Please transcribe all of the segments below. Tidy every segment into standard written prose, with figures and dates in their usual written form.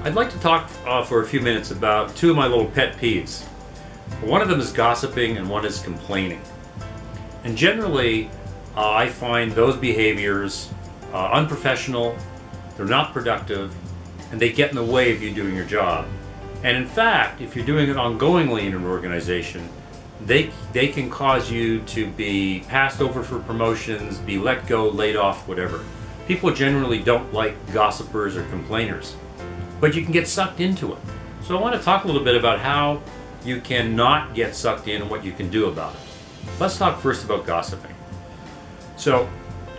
I'd like to talk for a few minutes about two of my little pet peeves. One of them is gossiping and one is complaining. And generally, I find those behaviors unprofessional, they're not productive, and they get in the way of you doing your job. And in fact, if you're doing it ongoingly in an organization, they can cause you to be passed over for promotions, be let go, laid off, whatever. People generally don't like gossipers or complainers, but you can get sucked into it. So I want to talk a little bit about how you can not get sucked in and what you can do about it. Let's talk first about gossiping. So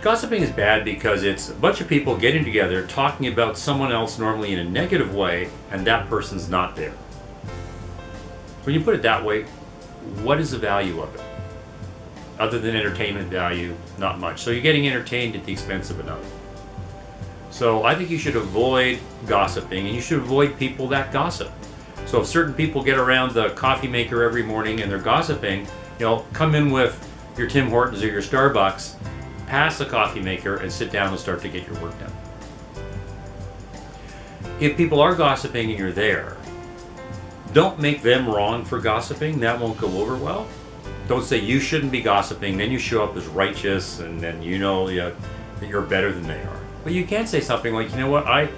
gossiping is bad because it's a bunch of people getting together talking about someone else, normally in a negative way, and that person's not there. When you put it that way, what is the value of it? Other than entertainment value, not much. So you're getting entertained at the expense of another. So I think you should avoid gossiping, and you should avoid people that gossip. So if certain people get around the coffee maker every morning and they're gossiping, come in with your Tim Hortons or your Starbucks, pass the coffee maker and sit down and start to get your work done. If people are gossiping and you're there, don't make them wrong for gossiping. That won't go over well. Don't say you shouldn't be gossiping, then you show up as righteous and then that you're better than they are. But you can say something like, what, I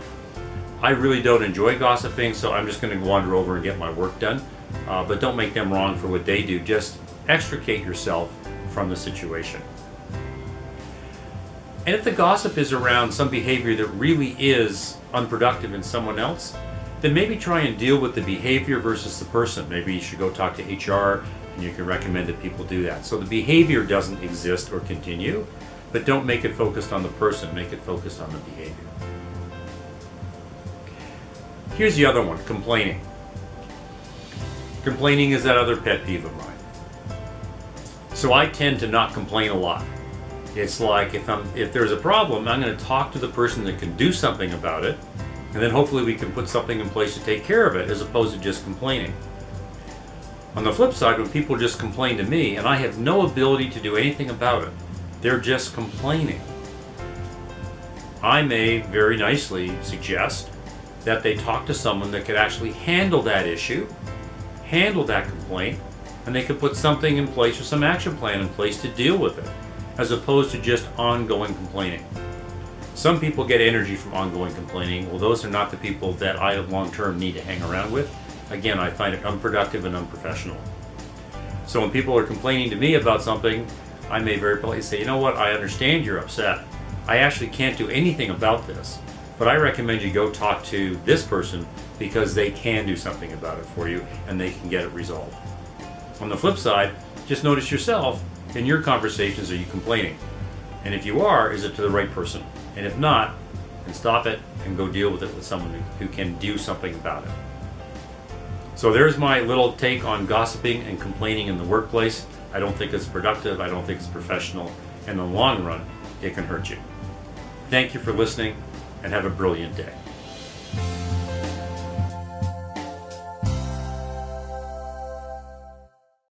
really don't enjoy gossiping, so I'm just going to wander over and get my work done. But don't make them wrong for what they do. Just extricate yourself from the situation. And if the gossip is around some behavior that really is unproductive in someone else, then maybe try and deal with the behavior versus the person. Maybe you should go talk to HR and you can recommend that people do that. So the behavior doesn't exist or continue, but don't make it focused on the person, make it focused on the behavior. Here's the other one, complaining. Complaining is that other pet peeve of mine. So I tend to not complain a lot. It's like if there's a problem, I'm going to talk to the person that can do something about it, and then hopefully we can put something in place to take care of it, as opposed to just complaining. On the flip side, when people just complain to me and I have no ability to do anything about it, they're just complaining, I may very nicely suggest that they talk to someone that could actually handle that issue, handle that complaint, and they could put something in place or some action plan in place to deal with it, as opposed to just ongoing complaining. Some people get energy from ongoing complaining. Well, those are not the people that I long-term need to hang around with. Again, I find it unproductive and unprofessional. So when people are complaining to me about something, I may very politely say, what, I understand you're upset. I actually can't do anything about this, but I recommend you go talk to this person because they can do something about it for you and they can get it resolved. On the flip side, just notice yourself in your conversations, are you complaining? And if you are, is it to the right person? And if not, then stop it and go deal with it with someone who can do something about it. So there's my little take on gossiping and complaining in the workplace. I don't think it's productive. I don't think it's professional. In the long run, it can hurt you. Thank you for listening and have a brilliant day.